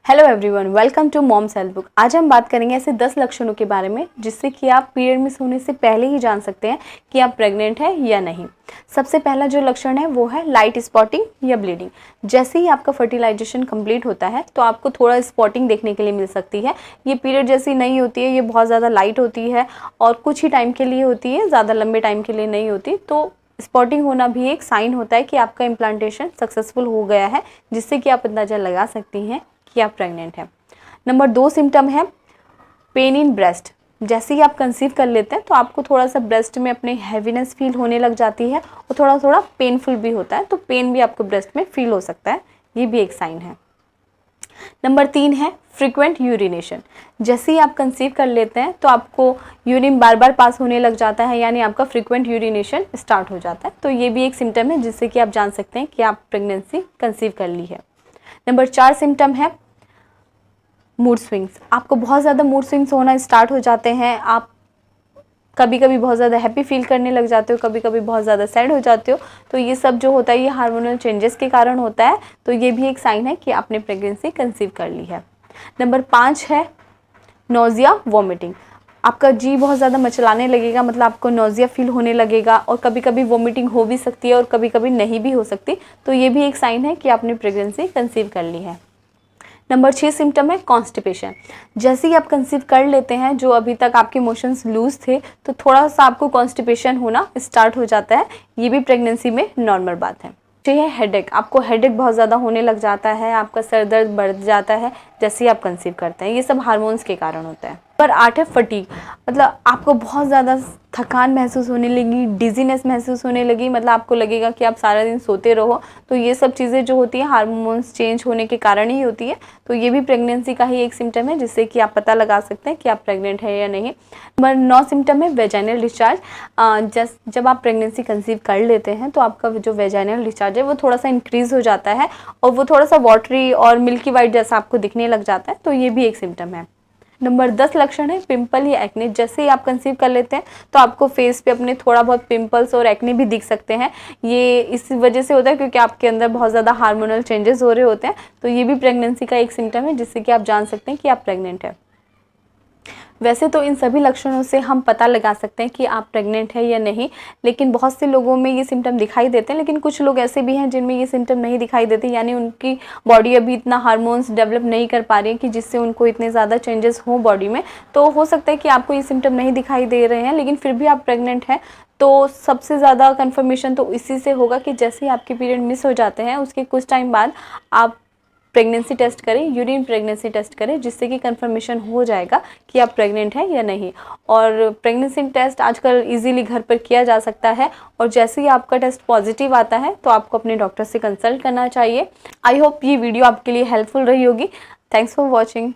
Hello everyone, welcome to mom's health book. आज हम बात करेंगे ऐसे 10 लक्षणों के बारे में जिससे कि आप पीरियड मिस होने से पहले ही जान सकते हैं कि आप प्रेग्नेंट हैं या नहीं। सबसे पहला जो लक्षण है वो है लाइट स्पॉटिंग या ब्लीडिंग। जैसे ही आपका फर्टिलाइजेशन कंप्लीट होता है तो आपको थोड़ा स्पॉटिंग देखने के लिए मिल सकती है। ये पीरियड जैसी नहीं होती है, ये बहुत ज़्यादा लाइट होती है और कुछ ही टाइम के लिए होती है, ज़्यादा लंबे टाइम के लिए नहीं होती। तो स्पॉटिंग होना भी एक साइन होता है कि आपका इम्प्लांटेशन सक्सेसफुल हो गया है, जिससे कि आप अंदाज़ा लगा सकती हैं कि आप प्रेग्नेंट हैं। नंबर 2 सिम्टम है पेन इन ब्रेस्ट। जैसे ही आप कंसीव कर लेते हैं तो आपको थोड़ा सा ब्रेस्ट में अपने हैवीनेस फील होने लग जाती है और थोड़ा थोड़ा पेनफुल भी होता है, तो पेन भी आपको ब्रेस्ट में फील हो सकता है, ये भी एक साइन है। नंबर 3 है फ्रीक्वेंट यूरिनेशन। जैसे ही आप कंसीव कर लेते हैं तो आपको यूरिन बार बार पास होने लग जाता है, यानी आपका फ्रीक्वेंट यूरिनेशन स्टार्ट हो जाता है, तो ये भी एक सिम्टम है जिससे कि आप जान सकते हैं कि आप प्रेगनेंसी कंसीव कर ली है। नंबर 4 सिम्टम है मूड स्विंग्स। आपको बहुत ज़्यादा मूड स्विंग्स होना स्टार्ट हो जाते हैं। आप कभी कभी बहुत ज़्यादा हैप्पी फील करने लग जाते हो, कभी कभी बहुत ज़्यादा सैड हो जाते हो। तो ये सब जो होता है ये हार्मोनल चेंजेस के कारण होता है, तो ये भी एक साइन है कि आपने प्रेगनेंसी कंसीव कर ली है। नंबर 5 है नोज़िया वॉमिटिंग। आपका जी बहुत ज़्यादा मचलाने लगेगा, मतलब आपको नोज़िया फील होने लगेगा और कभी कभी वॉमिटिंग हो भी सकती है और कभी कभी नहीं भी हो सकती, तो ये भी एक साइन है कि आपने प्रेगनेंसी कंसीव कर ली है। नंबर 6 सिम्टम है कॉन्स्टिपेशन। जैसे ही आप कंसीव कर लेते हैं, जो अभी तक आपके मोशंस लूज थे, तो थोड़ा सा आपको कॉन्स्टिपेशन होना स्टार्ट हो जाता है, ये भी प्रेगनेंसी में नॉर्मल बात है। ये है हेडेक। आपको हेडेक बहुत ज़्यादा होने लग जाता है, आपका सर दर्द बढ़ जाता है जैसे ही आप कंसीव करते हैं, ये सब हार्मोन्स के कारण होता है। नंबर 8 है फटीग। मतलब आपको बहुत ज़्यादा थकान महसूस होने लगी, डिजीनेस महसूस होने लगी, मतलब आपको लगेगा कि आप सारा दिन सोते रहो। तो ये सब चीज़ें जो होती हैं हार्मोन्स चेंज होने के कारण ही होती है, तो ये भी प्रेगनेंसी का ही एक सिम्टम है जिससे कि आप पता लगा सकते हैं कि आप प्रेग्नेंट है या नहीं। नंबर 9 सिम्टम है वेजाइनल डिस्चार्ज। जब आप प्रेगनेंसी कंसीव कर लेते हैं तो आपका जो वेजाइनल डिस्चार्ज है वो थोड़ा सा इंक्रीज़ हो जाता है और वो थोड़ा सा वाटरी और मिल्की वाइट जैसा आपको दिखने लग जाता है, तो ये भी एक सिम्टम है। नंबर 10 लक्षण है पिंपल या एक्ने। जैसे ही आप कंसीव कर लेते हैं तो आपको फेस पे अपने थोड़ा बहुत पिंपल्स और एक्ने भी दिख सकते हैं। ये इस वजह से होता है क्योंकि आपके अंदर बहुत ज़्यादा हार्मोनल चेंजेस हो रहे होते हैं, तो ये भी प्रेगनेंसी का एक सिम्टम है जिससे कि आप जान सकते हैं कि आप प्रेग्नेंट हैं। वैसे तो इन सभी लक्षणों से हम पता लगा सकते हैं कि आप प्रेग्नेंट है या नहीं, लेकिन बहुत से लोगों में ये सिम्टम दिखाई देते हैं, लेकिन कुछ लोग ऐसे भी हैं जिनमें ये सिम्टम नहीं दिखाई देते, यानी उनकी बॉडी अभी इतना हार्मोन्स डेवलप नहीं कर पा रही है कि जिससे उनको इतने ज़्यादा चेंजेस हों बॉडी में। तो हो सकता है कि आपको ये सिम्टम नहीं दिखाई दे रहे हैं लेकिन फिर भी आप प्रेग्नेंट हैं। तो सबसे ज़्यादा कन्फर्मेशन तो इसी से होगा कि जैसे ही आपके पीरियड मिस हो जाते हैं उसके कुछ टाइम बाद आप प्रेगनेंसी टेस्ट करें, यूरिन प्रेगनेंसी टेस्ट करें, जिससे कि कंफर्मेशन हो जाएगा कि आप प्रेग्नेंट हैं या नहीं। और प्रेगनेंसी टेस्ट आजकल इजीली घर पर किया जा सकता है और जैसे ही आपका टेस्ट पॉजिटिव आता है तो आपको अपने डॉक्टर से कंसल्ट करना चाहिए। आई होप ये वीडियो आपके लिए हेल्पफुल रही होगी। Thanks for watching.